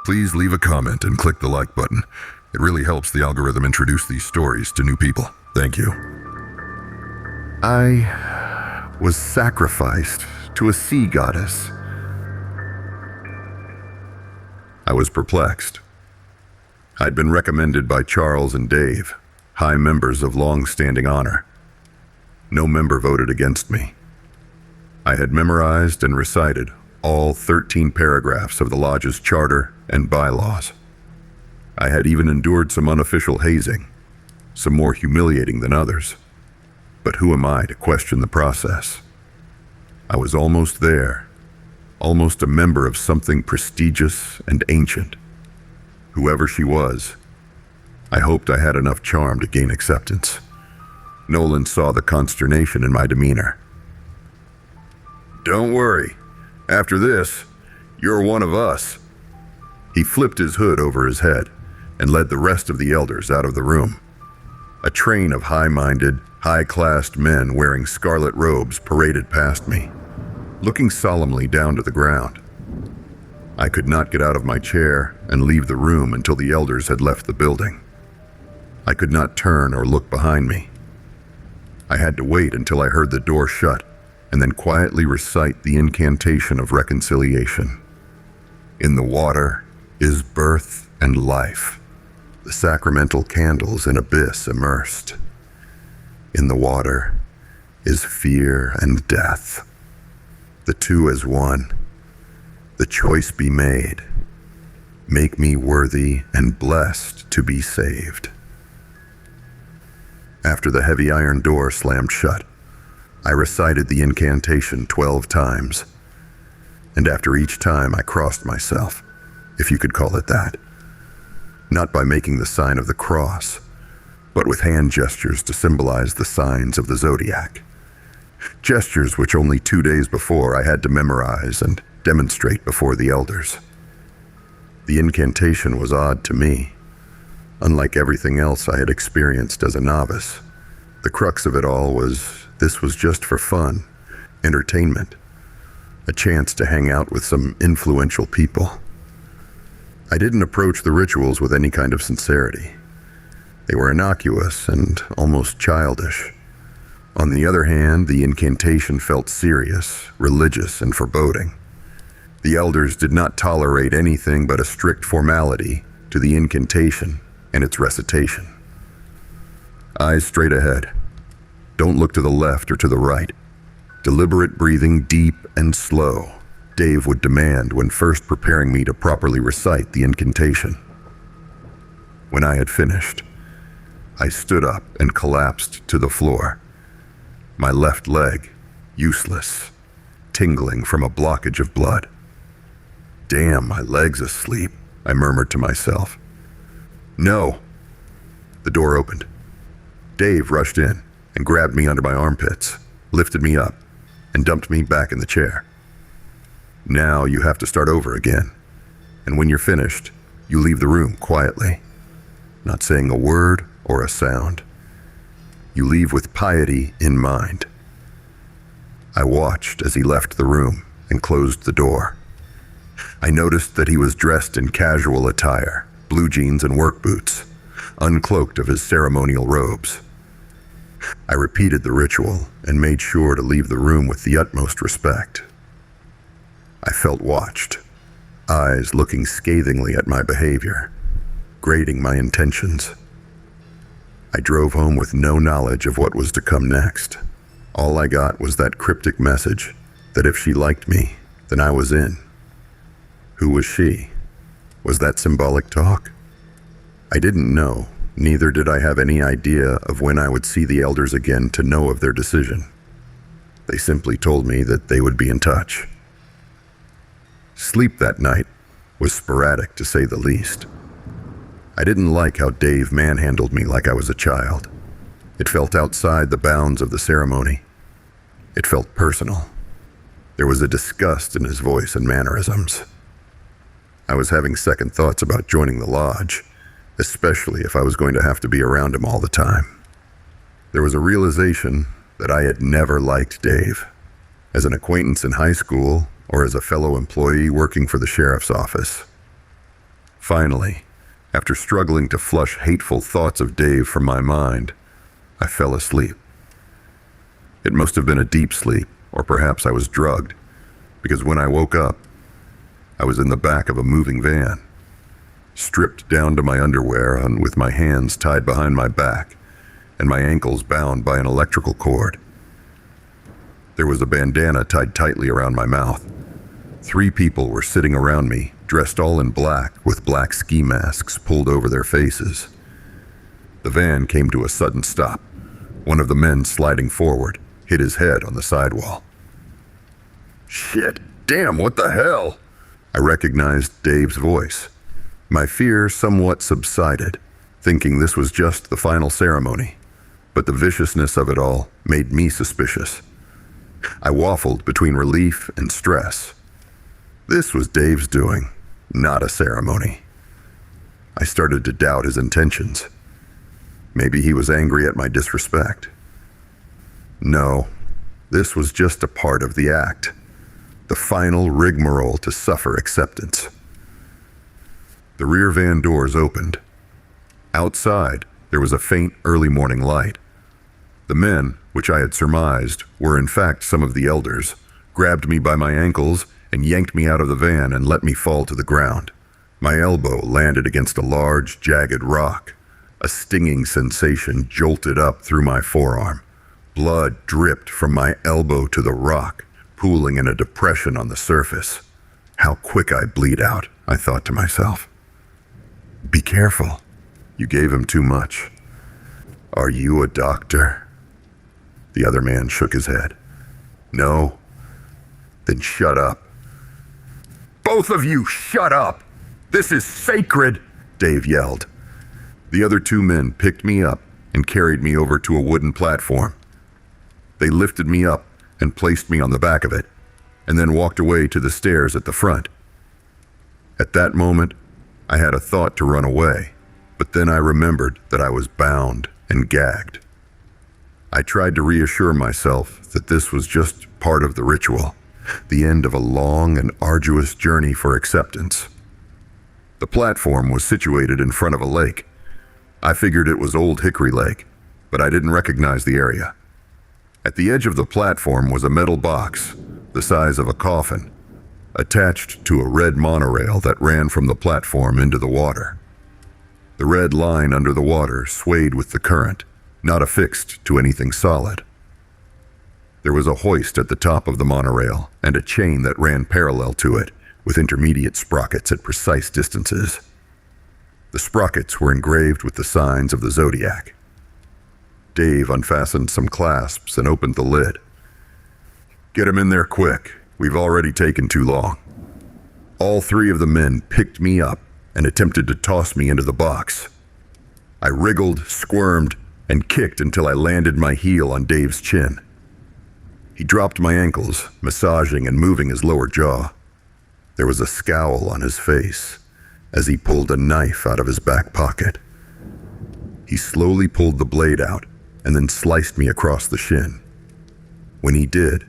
Please leave a comment and click the like button. It really helps the algorithm introduce these stories to new people. Thank you. I was sacrificed to a sea goddess. I was perplexed. I'd been recommended by Charles and Dave, high members of long-standing honor. No member voted against me. I had memorized and recited all 13 paragraphs of the lodge's charter and bylaws. I had even endured some unofficial hazing, some more humiliating than others. But who am I to question the process? I was almost there, almost a member of something prestigious and ancient. Whoever she was, I hoped I had enough charm to gain acceptance. Nolan saw the consternation in my demeanor. "Don't worry. After this, you're one of us." He flipped his hood over his head and led the rest of the elders out of the room. A train of high-minded, high-classed men wearing scarlet robes paraded past me, looking solemnly down to the ground. I could not get out of my chair and leave the room until the elders had left the building. I could not turn or look behind me. I had to wait until I heard the door shut and then quietly recite the incantation of reconciliation. In the water is birth and life, the sacramental candles in abyss immersed. In the water is fear and death, the two as one. The choice be made. Make me worthy and blessed to be saved. After the heavy iron door slammed shut, I recited the incantation 12 times. And after each time I crossed myself, if you could call it that. Not by making the sign of the cross, but with hand gestures to symbolize the signs of the zodiac. Gestures which only 2 days before I had to memorize and demonstrate before the elders. The incantation was odd to me. Unlike everything else I had experienced as a novice, the crux of it all was this was just for fun, entertainment, a chance to hang out with some influential people. I didn't approach the rituals with any kind of sincerity. They were innocuous and almost childish. On the other hand, the incantation felt serious, religious, and foreboding. The elders did not tolerate anything but a strict formality to the incantation and its recitation. Eyes straight ahead. Don't look to the left or to the right. Deliberate breathing, deep and slow, Dave would demand when first preparing me to properly recite the incantation. When I had finished, I stood up and collapsed to the floor. My left leg, useless, tingling from a blockage of blood. "Damn, my leg's asleep," I murmured to myself. "No." The door opened. Dave rushed in and grabbed me under my armpits, lifted me up, and dumped me back in the chair. "Now you have to start over again, and when you're finished, you leave the room quietly, not saying a word or a sound. You leave with piety in mind." I watched as he left the room and closed the door. I noticed that he was dressed in casual attire, blue jeans and work boots, uncloaked of his ceremonial robes. I repeated the ritual and made sure to leave the room with the utmost respect. I felt watched, eyes looking scathingly at my behavior, grading my intentions. I drove home with no knowledge of what was to come next. All I got was that cryptic message that if she liked me, then I was in. Who was she? Was that symbolic talk? I didn't know, neither did I have any idea of when I would see the elders again to know of their decision. They simply told me that they would be in touch. Sleep that night was sporadic, to say the least. I didn't like how Dave manhandled me like I was a child. It felt outside the bounds of the ceremony. It felt personal. There was a disgust in his voice and mannerisms. I was having second thoughts about joining the lodge, especially if I was going to have to be around him all the time. There was a realization that I had never liked Dave, as an acquaintance in high school or as a fellow employee working for the sheriff's office. Finally, after struggling to flush hateful thoughts of Dave from my mind, I fell asleep. It must have been a deep sleep, or perhaps I was drugged, because when I woke up, I was in the back of a moving van, stripped down to my underwear and with my hands tied behind my back and my ankles bound by an electrical cord. There was a bandana tied tightly around my mouth. 3 people were sitting around me, dressed all in black with black ski masks pulled over their faces. The van came to a sudden stop. One of the men sliding forward hit his head on the sidewall. "Shit, damn, what the hell?" I recognized Dave's voice. My fear somewhat subsided, thinking this was just the final ceremony, but the viciousness of it all made me suspicious. I waffled between relief and stress. This was Dave's doing, not a ceremony. I started to doubt his intentions. Maybe he was angry at my disrespect. No, this was just a part of the act, the final rigmarole to suffer acceptance. The rear van doors opened. Outside, there was a faint early morning light. The men, which I had surmised were in fact some of the elders, grabbed me by my ankles and yanked me out of the van and let me fall to the ground. My elbow landed against a large, jagged rock. A stinging sensation jolted up through my forearm. Blood dripped from my elbow to the rock, pooling in a depression on the surface. How quick I'd bleed out, I thought to myself. Be careful. You gave him too much. Are you a doctor? The other man shook his head. No. Then shut up. Both of you, shut up! This is sacred, Dave yelled. The other 2 men picked me up and carried me over to a wooden platform. They lifted me up and placed me on the back of it, and then walked away to the stairs at the front. At that moment, I had a thought to run away, but then I remembered that I was bound and gagged. I tried to reassure myself that this was just part of the ritual, the end of a long and arduous journey for acceptance. The platform was situated in front of a lake. I figured it was Old Hickory Lake, but I didn't recognize the area. At the edge of the platform was a metal box, the size of a coffin, attached to a red monorail that ran from the platform into the water. The red line under the water swayed with the current, not affixed to anything solid. There was a hoist at the top of the monorail and a chain that ran parallel to it, with intermediate sprockets at precise distances. The sprockets were engraved with the signs of the zodiac. Dave unfastened some clasps and opened the lid. Get him in there quick. We've already taken too long. All 3 of the men picked me up and attempted to toss me into the box. I wriggled, squirmed, and kicked until I landed my heel on Dave's chin. He dropped my ankles, massaging and moving his lower jaw. There was a scowl on his face as he pulled a knife out of his back pocket. He slowly pulled the blade out and then sliced me across the shin. When he did,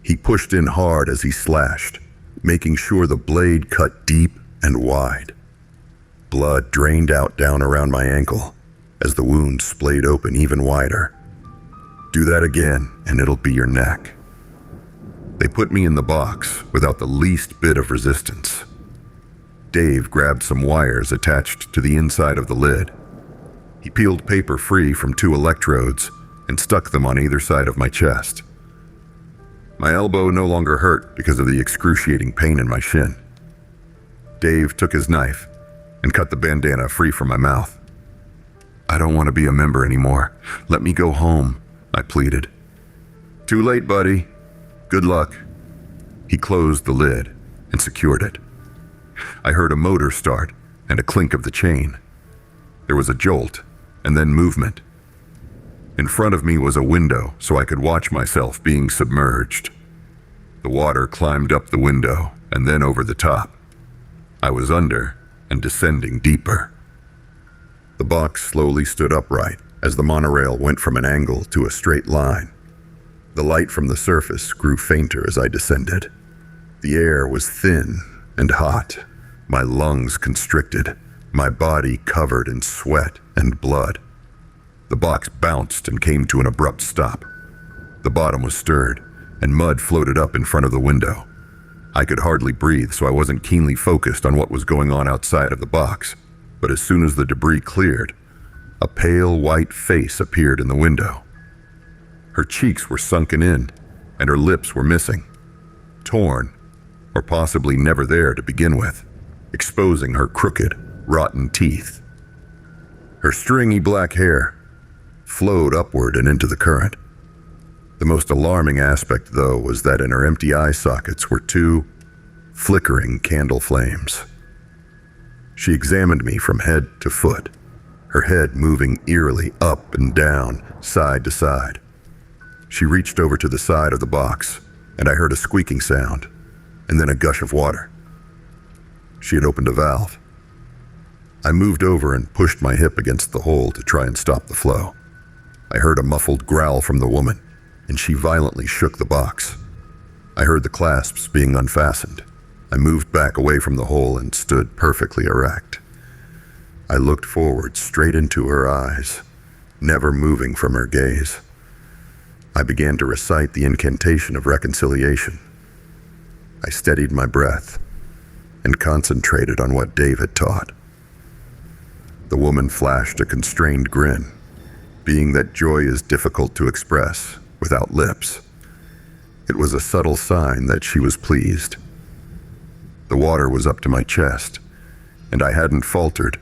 he pushed in hard as he slashed, making sure the blade cut deep and wide. Blood drained out down around my ankle as the wound splayed open even wider. Do that again and it'll be your neck. They put me in the box without the least bit of resistance. Dave grabbed some wires attached to the inside of the lid. He peeled paper free from 2 electrodes and stuck them on either side of my chest. My elbow no longer hurt because of the excruciating pain in my shin. Dave took his knife and cut the bandana free from my mouth. I don't want to be a member anymore. Let me go home, I pleaded. Too late, buddy. Good luck. He closed the lid and secured it. I heard a motor start and a clink of the chain. There was a jolt and then movement. In front of me was a window so I could watch myself being submerged. The water climbed up the window and then over the top. I was under and descending deeper. The box slowly stood upright as the monorail went from an angle to a straight line. The light from the surface grew fainter as I descended. The air was thin and hot, my lungs constricted, my body covered in sweat and blood. The box bounced and came to an abrupt stop. The bottom was stirred, and mud floated up in front of the window. I could hardly breathe, so I wasn't keenly focused on what was going on outside of the box. But as soon as the debris cleared, a pale white face appeared in the window. Her cheeks were sunken in, and her lips were missing, torn, or possibly never there to begin with, exposing her crooked, rotten teeth. Her stringy black hair flowed upward and into the current. The most alarming aspect, though, was that in her empty eye sockets were two flickering candle flames. She examined me from head to foot, her head moving eerily up and down, side to side. She reached over to the side of the box, and I heard a squeaking sound, and then a gush of water. She had opened a valve. I moved over and pushed my hip against the hole to try and stop the flow. I heard a muffled growl from the woman, and she violently shook the box. I heard the clasps being unfastened. I moved back away from the hole and stood perfectly erect. I looked forward straight into her eyes, never moving from her gaze. I began to recite the incantation of reconciliation. I steadied my breath and concentrated on what Dave had taught. The woman flashed a constrained grin, being that joy is difficult to express without lips. It was a subtle sign that she was pleased. The water was up to my chest, and I hadn't faltered,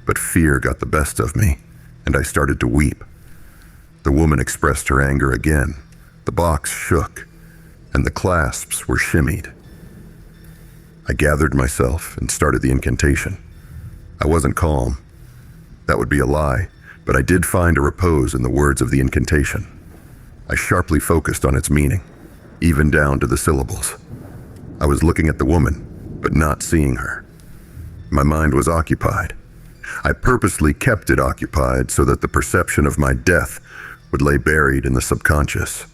but fear got the best of me, and I started to weep. The woman expressed her anger again. The box shook, and the clasps were shimmied. I gathered myself and started the incantation. I wasn't calm. That would be a lie, but I did find a repose in the words of the incantation. I sharply focused on its meaning, even down to the syllables. I was looking at the woman, but not seeing her. My mind was occupied. I purposely kept it occupied so that the perception of my death would lay buried in the subconscious.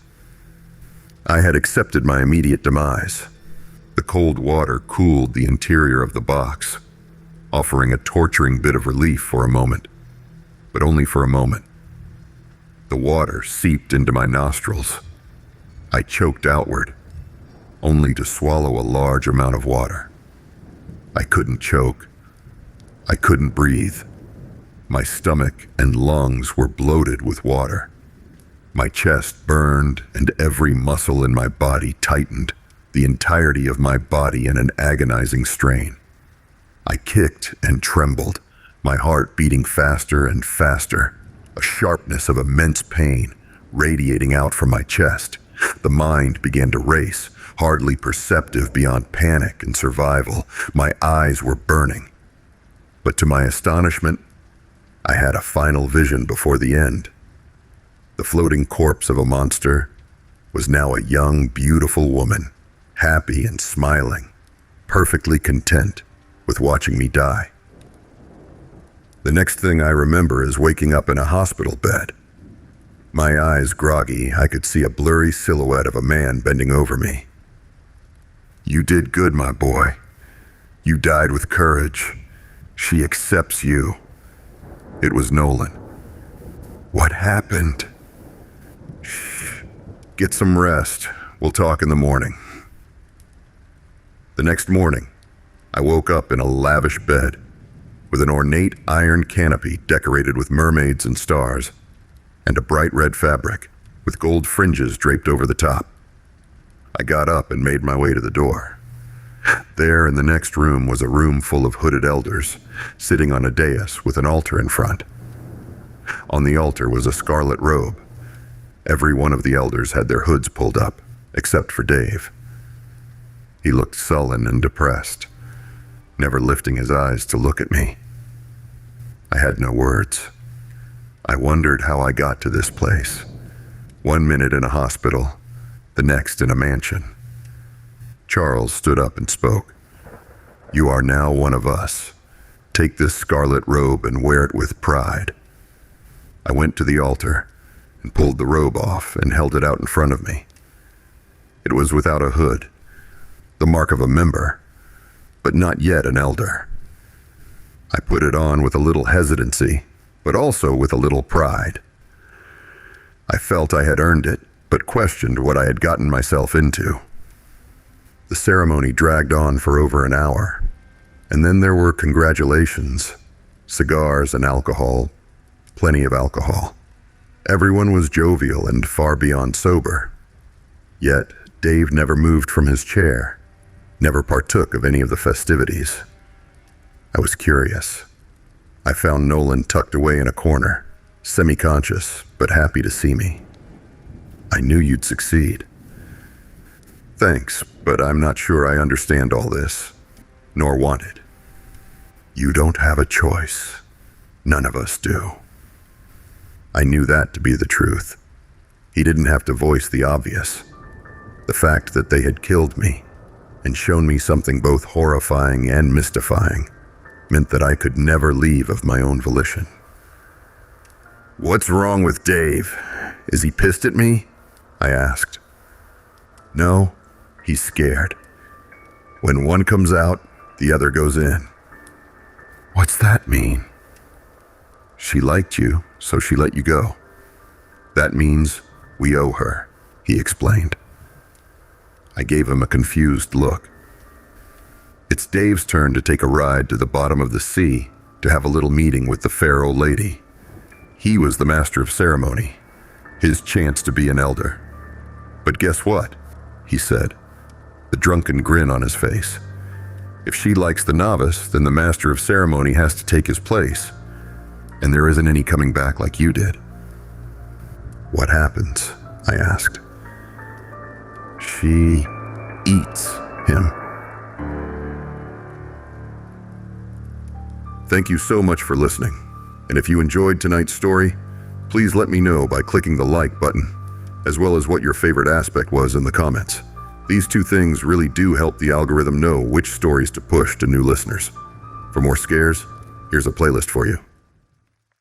I had accepted my immediate demise. The cold water cooled the interior of the box, offering a torturing bit of relief for a moment, but only for a moment. The water seeped into my nostrils. I choked outward, only to swallow a large amount of water. I couldn't choke. I couldn't breathe. My stomach and lungs were bloated with water. My chest burned and every muscle in my body tightened, the entirety of my body in an agonizing strain. I kicked and trembled, my heart beating faster and faster, a sharpness of immense pain radiating out from my chest. The mind began to race, hardly perceptive beyond panic and survival. My eyes were burning. But to my astonishment, I had a final vision before the end. The floating corpse of a monster was now a young, beautiful woman, happy and smiling, perfectly content with watching me die. The next thing I remember is waking up in a hospital bed. My eyes groggy, I could see a blurry silhouette of a man bending over me. "You did good, my boy. You died with courage. She accepts you." It was Nolan. "What happened?" "Shh. Get some rest. We'll talk in the morning." The next morning, I woke up in a lavish bed with an ornate iron canopy decorated with mermaids and stars, and a bright red fabric with gold fringes draped over the top. I got up and made my way to the door. There in the next room was a room full of hooded elders, sitting on a dais with an altar in front. On the altar was a scarlet robe. Every one of the elders had their hoods pulled up, except for Dave. He looked sullen and depressed, never lifting his eyes to look at me. I had no words. I wondered how I got to this place. 1 minute in a hospital, the next in a mansion. Charles stood up and spoke. "You are now one of us. Take this scarlet robe and wear it with pride." I went to the altar and pulled the robe off and held it out in front of me. It was without a hood, the mark of a member, but not yet an elder. I put it on with a little hesitancy, but also with a little pride. I felt I had earned it, but questioned what I had gotten myself into. The ceremony dragged on for over an hour, and then there were congratulations, cigars and alcohol, plenty of alcohol. Everyone was jovial and far beyond sober. Yet, Dave never moved from his chair, never partook of any of the festivities. I was curious. I found Nolan tucked away in a corner, semi-conscious, but happy to see me. I knew you'd succeed. Thanks, but I'm not sure I understand all this, nor want it. You don't have a choice. None of us do. I knew that to be the truth. He didn't have to voice the obvious. The fact that they had killed me and shown me something both horrifying and mystifying meant that I could never leave of my own volition. What's wrong with Dave? Is he pissed at me? I asked. No, he's scared. When one comes out, the other goes in. What's that mean? She liked you, so she let you go. That means we owe her, he explained. I gave him a confused look. It's Dave's turn to take a ride to the bottom of the sea to have a little meeting with the fair old lady. He was the master of ceremony, his chance to be an elder. But guess what? He said, the drunken grin on his face. If she likes the novice, then the master of ceremony has to take his place, and there isn't any coming back like you did. What happens? I asked. She eats him. Thank you so much for listening, and if you enjoyed tonight's story, please let me know by clicking the like button, as well as what your favorite aspect was in the comments. These two things really do help the algorithm know which stories to push to new listeners. For more scares, here's a playlist for you.